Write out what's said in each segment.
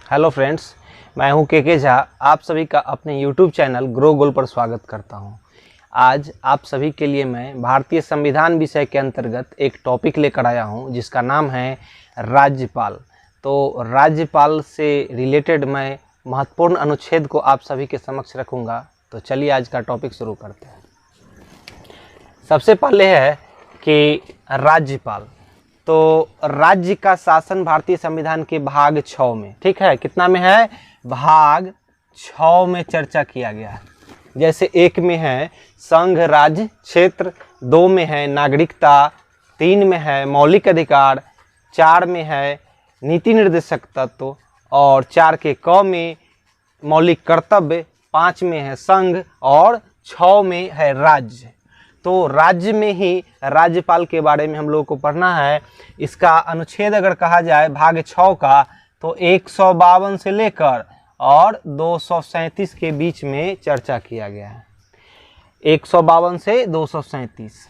Hello friends, मैं हूं के झा। आप सभी का अपने यूट्यूब चैनल ग्रो गोल पर स्वागत करता हूं। आज आप सभी के लिए मैं भारतीय संविधान विषय के अंतर्गत एक टॉपिक लेकर आया हूं जिसका नाम है राज्यपाल। तो राज्यपाल से रिलेटेड मैं महत्वपूर्ण अनुच्छेद को आप सभी के समक्ष रखूंगा। तो चलिए आज का टॉपिक शुरू करते हैं। सबसे पहले है कि राज्यपाल। तो राज्य का शासन भारतीय संविधान के भाग 6 में, ठीक है, कितना में है? भाग 6 में चर्चा किया गया है। जैसे 1 में है संघ राज्य क्षेत्र, 2 में है नागरिकता, 3 में है मौलिक अधिकार, 4 में है नीति निर्देशक तत्व और 4 के क में मौलिक कर्तव्य, 5 में है संघ और 6 में है राज्य। तो राज्य में ही राज्यपाल के बारे में हम लोगों को पढ़ना है। इसका अनुच्छेद अगर कहा जाए भाग 6 का, तो 152 से लेकर और 237 के बीच में चर्चा किया गया है। 152 से 237।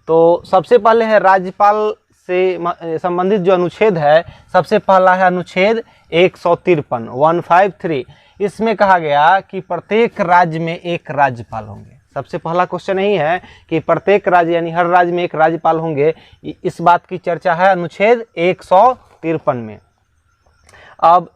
तो सबसे पहले है राज्यपाल से संबंधित जो अनुच्छेद है, सबसे पहला है अनुच्छेद 153। इसमें कहा गया कि प्रत्येक राज्य में एक राज्यपाल होंगे। सबसे पहला क्वेश्चन यही है कि प्रत्येक राज्य यानी हर राज्य में एक राज्यपाल होंगे। इस बात की चर्चा है अनुच्छेद 153 में। अब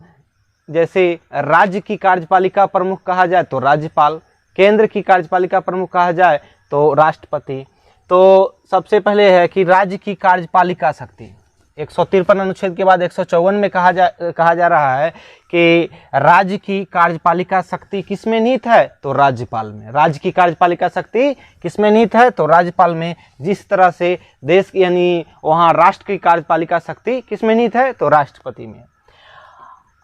जैसे राज्य की कार्यपालिका प्रमुख कहा जाए तो राज्यपाल, केंद्र की कार्यपालिका प्रमुख कहा जाए तो राष्ट्रपति। तो सबसे पहले है कि राज्य की कार्यपालिका शक्ति। 153 अनुच्छेद के बाद 154 में कहा जा रहा है कि राज्य की कार्यपालिका शक्ति किसमें निहित है? तो राज्यपाल में। राज्य की कार्यपालिका शक्ति किसमें निहित है? तो राज्यपाल में। जिस तरह से देश यानी वहाँ राष्ट्र की कार्यपालिका शक्ति किसमें निहित है? तो राष्ट्रपति में।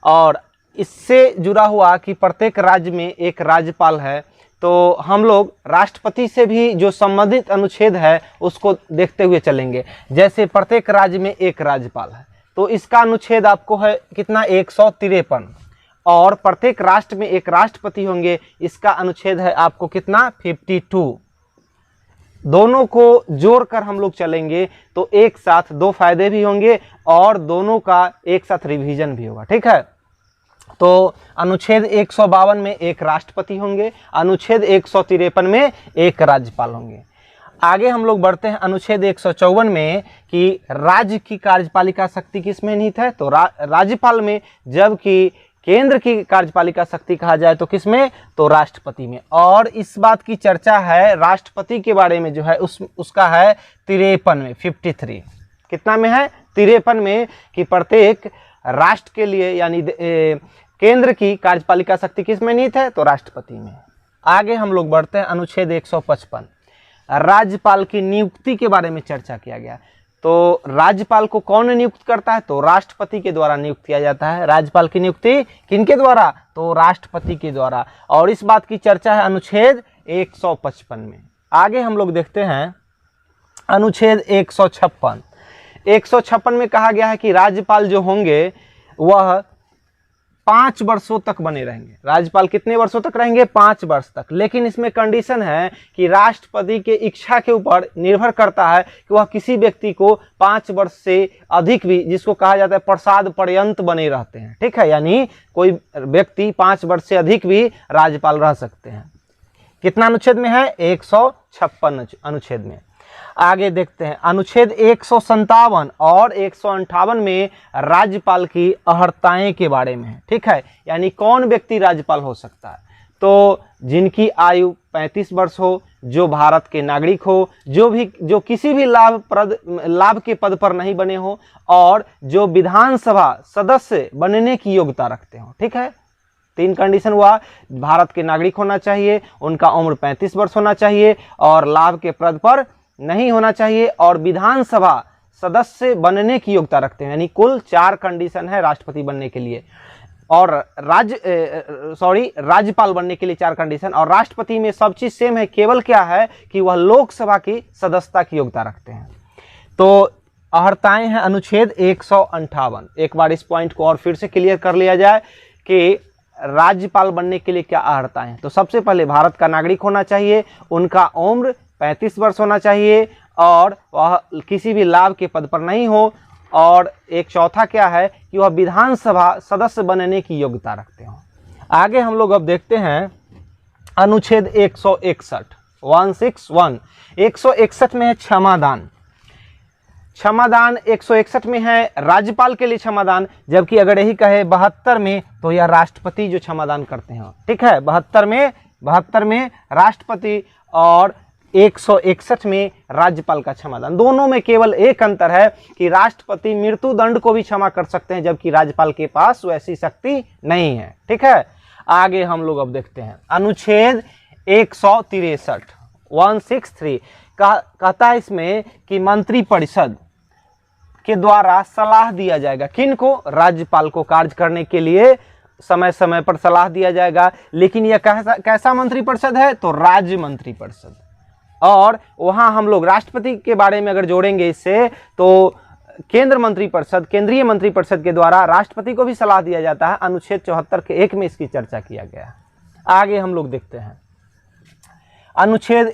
और इससे जुड़ा हुआ कि प्रत्येक राज्य में एक राज्यपाल है, तो हम लोग राष्ट्रपति से भी जो संबंधित अनुच्छेद है उसको देखते हुए चलेंगे। जैसे प्रत्येक राज्य में एक राज्यपाल है, तो इसका अनुच्छेद आपको है कितना? 153। और प्रत्येक राष्ट्र में एक राष्ट्रपति होंगे, इसका अनुच्छेद है आपको कितना? 52। दोनों को जोड़कर हम लोग चलेंगे तो एक साथ दो फायदे भी होंगे और दोनों का एक साथ रिवीजन भी होगा, ठीक है। तो अनुच्छेद 152 में एक राष्ट्रपति होंगे, अनुच्छेद 153 में एक राज्यपाल होंगे। आगे हम लोग बढ़ते हैं अनुच्छेद 154 में कि राज्य की कार्यपालिका शक्ति किसमें निहित है? तो राज्यपाल में। जबकि केंद्र की कार्यपालिका शक्ति कहा जाए तो किसमें? तो राष्ट्रपति में। और इस बात की चर्चा है राष्ट्रपति के बारे में जो है उसका है 53 में, 53। कितना में है? 53 में, कि प्रत्येक राष्ट्र के लिए यानी केंद्र की कार्यपालिका शक्ति किसमें निहित है? तो राष्ट्रपति में। आगे हम लोग बढ़ते हैं अनुच्छेद 155। राज्यपाल की नियुक्ति के बारे में चर्चा किया गया। तो राज्यपाल को कौन नियुक्त करता है? तो राष्ट्रपति के द्वारा नियुक्त किया जाता है। राज्यपाल की नियुक्ति किनके द्वारा? तो राष्ट्रपति के द्वारा। और इस बात की चर्चा है अनुच्छेद 155 में। आगे हम लोग देखते हैं अनुच्छेद 156। 156 में कहा गया है कि राज्यपाल जो होंगे वह 5 वर्षों तक बने रहेंगे। राज्यपाल कितने वर्षों तक रहेंगे? 5 वर्ष तक। लेकिन इसमें कंडीशन है कि राष्ट्रपति के इच्छा के ऊपर निर्भर करता है कि वह किसी व्यक्ति को 5 वर्ष से अधिक भी, जिसको कहा जाता है प्रसाद पर्यंत, बने रहते हैं, ठीक है। यानी कोई व्यक्ति 5 वर्ष से अधिक भी राज्यपाल रह सकते हैं। कितना अनुच्छेद में है? 156 अनुच्छेद में। आगे देखते हैं अनुच्छेद 157 और 158 में राज्यपाल की अर्हताएं के बारे में है, ठीक है। यानी कौन व्यक्ति राज्यपाल हो सकता है? तो जिनकी आयु 35 वर्ष हो, जो भारत के नागरिक हो, जो किसी भी लाभ के पद पर नहीं बने हो और जो विधानसभा सदस्य बनने की योग्यता रखते हो, ठीक है। 3 कंडीशन हुआ। भारत के नागरिक होना चाहिए, उनका उम्र 35 वर्ष होना चाहिए और लाभ के पद पर नहीं होना चाहिए और विधानसभा सदस्य बनने की योग्यता रखते हैं। यानी कुल 4 कंडीशन है राष्ट्रपति बनने के लिए। और राज्यपाल बनने के लिए 4 कंडीशन। और राष्ट्रपति में सब चीज सेम है, केवल क्या है कि वह लोकसभा की सदस्यता की योग्यता रखते हैं। तो अर्हताएं हैं अनुच्छेद 158। एक बार इस पॉइंट को और फिर से क्लियर कर लिया जाए कि राज्यपाल बनने के लिए क्या अर्हताएं हैं। तो सबसे पहले भारत का नागरिक होना चाहिए, उनका उम्र 35 वर्ष होना चाहिए और वह किसी भी लाभ के पद पर नहीं हो और एक चौथा क्या है कि वह विधानसभा सदस्य बनने की योग्यता रखते हों। आगे हम लोग अब देखते हैं अनुच्छेद 161 161 161 में है क्षमादान। क्षमादान 161 में है राज्यपाल के लिए क्षमादान, जबकि अगर यही कहे 72 में तो यह राष्ट्रपति जो क्षमादान करते हैं। ठीक है, 72 में राष्ट्रपति और 161 में राज्यपाल का क्षमादान। दोनों में केवल एक अंतर है कि राष्ट्रपति मृत्यु दंड को भी क्षमा कर सकते हैं, जबकि राज्यपाल के पास वैसी शक्ति नहीं है। ठीक है, आगे हम लोग अब देखते हैं अनुच्छेद 163 163 कहता है इसमें कि मंत्रिपरिषद के द्वारा सलाह दिया जाएगा। किनको? राज्यपाल को कार्य करने के लिए समय समय पर सलाह दिया जाएगा। लेकिन यह कैसा मंत्रिपरिषद है? तो राज्य मंत्रिपरिषद। और वहां हम लोग राष्ट्रपति के बारे में अगर जोड़ेंगे इससे तो केंद्रीय मंत्रिपरिषद के द्वारा राष्ट्रपति को भी सलाह दिया जाता है। अनुच्छेद 74 के 1 में इसकी चर्चा किया गया है। आगे हम लोग देखते हैं अनुच्छेद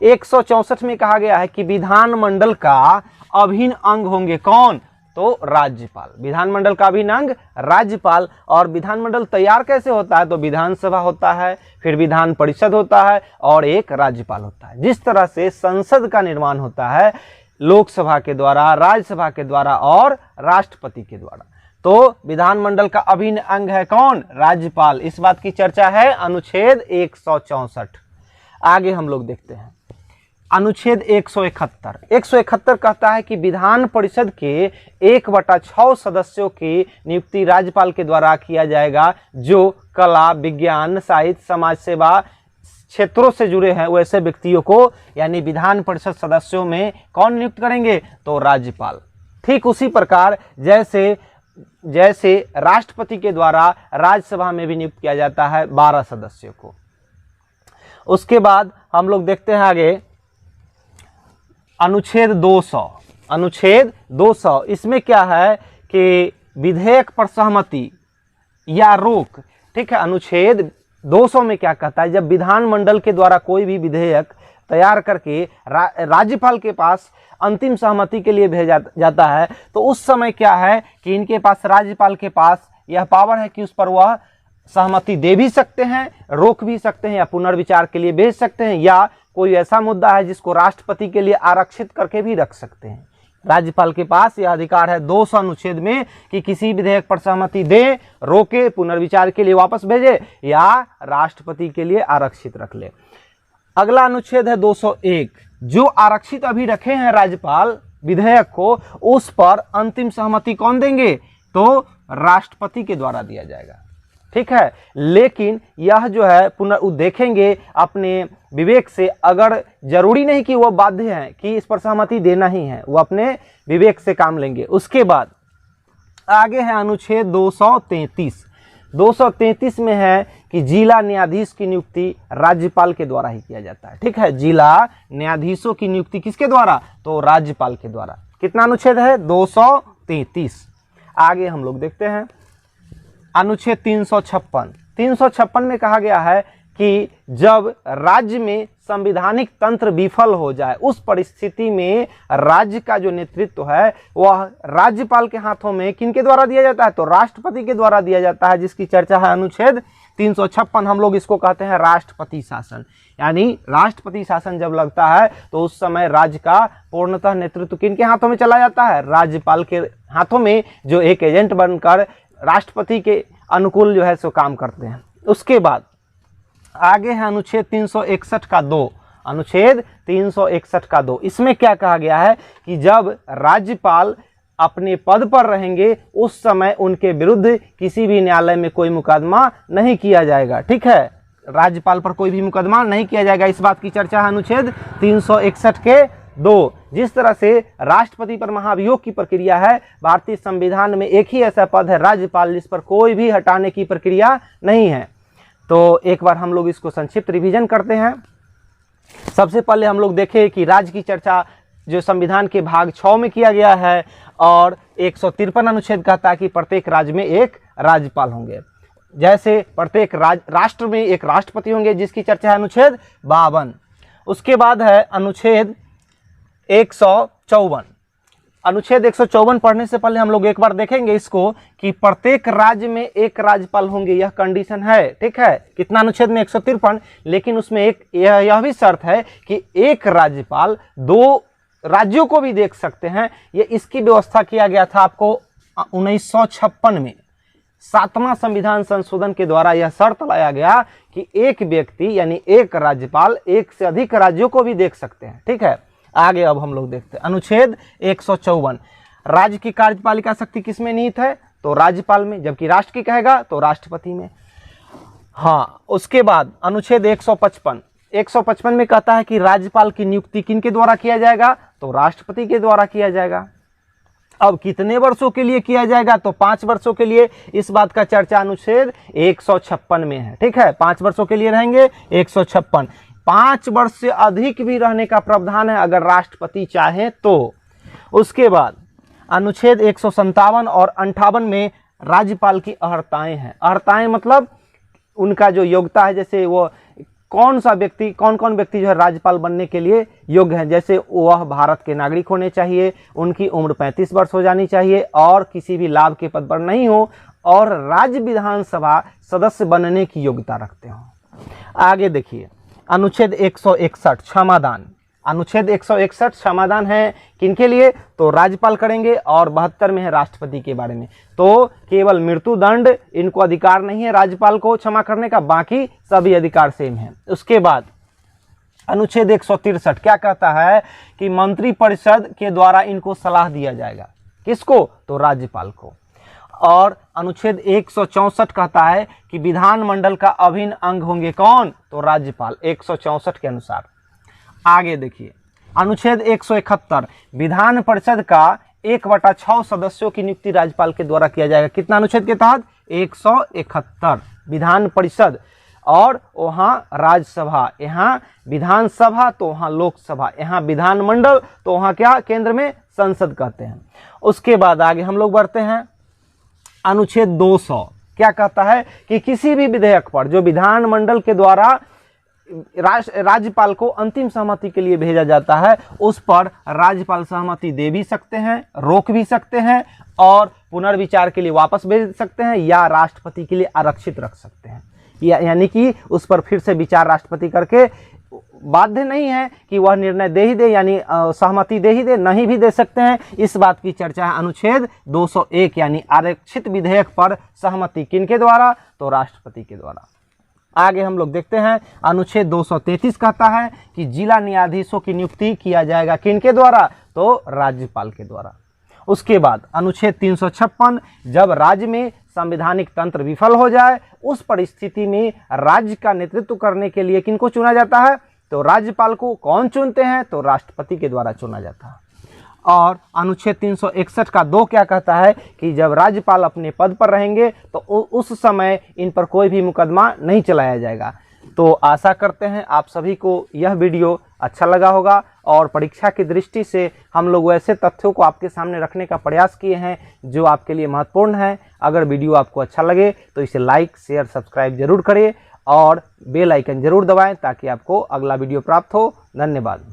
164 में कहा गया है कि विधानमंडल का अभिन्न अंग होंगे कौन? तो राज्यपाल। विधानमंडल का अभिन्न अंग राज्यपाल। और विधानमंडल तैयार कैसे होता है? तो विधानसभा होता है, फिर विधान परिषद होता है और एक राज्यपाल होता है। जिस तरह से संसद का निर्माण होता है लोकसभा के द्वारा, राज्यसभा के द्वारा और राष्ट्रपति के द्वारा, तो विधानमंडल का अभिन्न अंग है कौन? राज्यपाल। इस बात की चर्चा है अनुच्छेद 164। आगे हम लोग देखते हैं अनुच्छेद 171 कहता है कि विधान परिषद के 1/6 सदस्यों की नियुक्ति राज्यपाल के द्वारा किया जाएगा, जो कला, विज्ञान, साहित्य, समाज सेवा क्षेत्रों से जुड़े हैं वैसे व्यक्तियों को, यानी विधान परिषद सदस्यों में कौन नियुक्त करेंगे? तो राज्यपाल। ठीक उसी प्रकार जैसे राष्ट्रपति के द्वारा राज्यसभा में भी नियुक्त किया जाता है 12 सदस्यों को। उसके बाद हम लोग देखते हैं आगे अनुच्छेद 200। इसमें क्या है कि विधेयक पर सहमति या रोक। ठीक है, अनुच्छेद 200 में क्या कहता है? जब विधानमंडल के द्वारा कोई भी विधेयक तैयार करके राज्यपाल के पास अंतिम सहमति के लिए भेजा जाता है, तो उस समय क्या है कि इनके पास, राज्यपाल के पास यह पावर है कि उस पर वह सहमति दे भी सकते हैं, रोक भी सकते हैं, या पुनर्विचार के लिए भेज सकते हैं, या कोई ऐसा मुद्दा है जिसको राष्ट्रपति के लिए आरक्षित करके भी रख सकते हैं। राज्यपाल के पास यह अधिकार है 200 अनुच्छेद में कि किसी विधेयक पर सहमति दे, रोके, पुनर्विचार के लिए वापस भेजे या राष्ट्रपति के लिए आरक्षित रख ले। अगला अनुच्छेद है 201। जो आरक्षित अभी रखे हैं राज्यपाल विधेयक को, उस पर अंतिम सहमति कौन देंगे? तो राष्ट्रपति के द्वारा दिया जाएगा। ठीक है, लेकिन यह जो है देखेंगे अपने विवेक से, अगर जरूरी नहीं कि वह बाध्य हैं कि इस पर सहमति देना ही है, वो अपने विवेक से काम लेंगे। उसके बाद आगे है अनुच्छेद 233 में है कि जिला न्यायाधीश की नियुक्ति राज्यपाल के द्वारा ही किया जाता है। ठीक है, जिला न्यायाधीशों की नियुक्ति किसके द्वारा? तो राज्यपाल के द्वारा। कितना अनुच्छेद है? 233। आगे हम लोग देखते हैं अनुच्छेद 356 में कहा गया है कि जब राज्य में संवैधानिक तंत्र विफल हो जाए, उस परिस्थिति में राज्य का जो नेतृत्व है वह राज्यपाल के हाथों में किनके द्वारा दिया जाता है? तो राष्ट्रपति के द्वारा दिया जाता है, जिसकी चर्चा है अनुच्छेद 356। हम लोग इसको कहते हैं राष्ट्रपति शासन। यानी राष्ट्रपति शासन जब लगता है तो उस समय राज्य का पूर्णतः नेतृत्व किनके हाथों में चला जाता है? राज्यपाल के हाथों में, जो एक एजेंट बनकर राष्ट्रपति के अनुकूल जो है सो काम करते हैं। उसके बाद आगे है अनुच्छेद 361 का 2। अनुच्छेद 361 का 2, इसमें क्या कहा गया है कि जब राज्यपाल अपने पद पर रहेंगे उस समय उनके विरुद्ध किसी भी न्यायालय में कोई मुकदमा नहीं किया जाएगा। ठीक है, राज्यपाल पर कोई भी मुकदमा नहीं किया जाएगा। इस बात की चर्चा है अनुच्छेद 361 के 2। जिस तरह से राष्ट्रपति पर महाभियोग की प्रक्रिया है, भारतीय संविधान में एक ही ऐसा पद है राज्यपाल, जिस पर कोई भी हटाने की प्रक्रिया नहीं है। तो एक बार हम लोग इसको संक्षिप्त रिवीजन करते हैं। सबसे पहले हम लोग देखें कि राज्य की चर्चा जो संविधान के भाग 6 में किया गया है, और 153 अनुच्छेद कहता है कि प्रत्येक राज्य में एक राज्यपाल होंगे। जैसे प्रत्येक राष्ट्र में एक राष्ट्रपति होंगे, जिसकी चर्चा है अनुच्छेद 52। उसके बाद है अनुच्छेद 154। अनुच्छेद 154 पढ़ने से पहले हम लोग एक बार देखेंगे इसको कि प्रत्येक राज्य में एक राज्यपाल होंगे, यह कंडीशन है, ठीक है। कितना अनुच्छेद में 153, लेकिन उसमें एक यह भी शर्त है कि एक राज्यपाल 2 राज्यों को भी देख सकते हैं। ये इसकी व्यवस्था किया गया था आपको 1956 में 7वां संविधान संशोधन के द्वारा यह शर्त लाया गया कि एक व्यक्ति यानी एक राज्यपाल एक से अधिक राज्यों को भी देख सकते हैं, ठीक है। आगे अब हम लोग देखते हैं अनुच्छेद 154, राज्य की कार्यपालिका शक्ति किसमें निहित है, तो राज्यपाल में, जबकि राष्ट्र की कहेगा तो राष्ट्रपति में। हाँ, उसके बाद अनुच्छेद 155 में कहता है कि राज्यपाल की नियुक्ति किन के द्वारा किया जाएगा, तो राष्ट्रपति के द्वारा किया जाएगा। अब कितने वर्षों के लिए किया जाएगा, तो 5 वर्षों के लिए। इस बात का चर्चा अनुच्छेद 156 में है, ठीक है। 5 वर्षों के लिए रहेंगे 156। 5 वर्ष से अधिक भी रहने का प्रावधान है अगर राष्ट्रपति चाहे तो। उसके बाद अनुच्छेद 157 और 58 में राज्यपाल की अर्हताएं हैं। अर्हताएं मतलब उनका जो योग्यता है, जैसे वो कौन कौन व्यक्ति जो है राज्यपाल बनने के लिए योग्य है। जैसे वह भारत के नागरिक होने चाहिए, उनकी उम्र 35 वर्ष हो जानी चाहिए और किसी भी लाभ के पद पर नहीं हो और राज्य विधानसभा सदस्य बनने की योग्यता रखते हो। आगे देखिए अनुच्छेद 161 क्षमादान। अनुच्छेद 161 क्षमादान है किनके लिए, तो राज्यपाल करेंगे, और 72 में है राष्ट्रपति के बारे में। तो केवल मृत्यु दंड इनको अधिकार नहीं है राज्यपाल को क्षमा करने का, बाकी सभी अधिकार सेम है। उसके बाद अनुच्छेद 163 क्या कहता है कि मंत्रिपरिषद के द्वारा इनको सलाह दिया जाएगा, किसको, तो राज्यपाल को। और अनुच्छेद 164 कहता है कि विधानमंडल का अभिन्न अंग होंगे कौन, तो राज्यपाल, 164 के अनुसार। आगे देखिए अनुच्छेद 171 विधान परिषद का 1/6 सदस्यों की नियुक्ति राज्यपाल के द्वारा किया जाएगा। कितना अनुच्छेद के तहत, 171। विधान परिषद और वहाँ राज्यसभा, यहाँ विधानसभा तो वहाँ लोकसभा, यहाँ विधानमंडल तो वहाँ क्या केंद्र में संसद कहते हैं। उसके बाद आगे हम लोग बढ़ते हैं अनुच्छेद 200 क्या कहता है कि किसी भी विधेयक पर जो विधानमंडल के द्वारा राज्यपाल को अंतिम सहमति के लिए भेजा जाता है, उस पर राज्यपाल सहमति दे भी सकते हैं, रोक भी सकते हैं और पुनर्विचार के लिए वापस भेज सकते हैं या राष्ट्रपति के लिए आरक्षित रख सकते हैं। यानी कि उस पर फिर से विचार राष्ट्रपति करके बाध्य नहीं है कि वह निर्णय दे ही दे, यानी सहमति दे ही दे, नहीं भी दे सकते हैं। इस बात की चर्चा है अनुच्छेद 201 यानी आरक्षित विधेयक पर सहमति किनके द्वारा, तो राष्ट्रपति के द्वारा। आगे हम लोग देखते हैं अनुच्छेद 233 कहता है कि जिला न्यायाधीशों की नियुक्ति किया जाएगा किनके द्वारा, तो राज्यपाल के द्वारा। उसके बाद अनुच्छेद 356 जब राज्य में संवैधानिक तंत्र विफल हो जाए उस परिस्थिति में राज्य का नेतृत्व करने के लिए किनको चुना जाता है, तो राज्यपाल को। कौन चुनते हैं, तो राष्ट्रपति के द्वारा चुना जाता है। और अनुच्छेद 361 का 2 क्या कहता है कि जब राज्यपाल अपने पद पर रहेंगे तो उस समय इन पर कोई भी मुकदमा नहीं चलाया जाएगा। तो आशा करते हैं आप सभी को यह वीडियो अच्छा लगा होगा और परीक्षा की दृष्टि से हम लोग वैसे तथ्यों को आपके सामने रखने का प्रयास किए हैं जो आपके लिए महत्वपूर्ण है। अगर वीडियो आपको अच्छा लगे तो इसे लाइक शेयर सब्सक्राइब जरूर करें और बेल आइकन जरूर दबाएं ताकि आपको अगला वीडियो प्राप्त हो। धन्यवाद।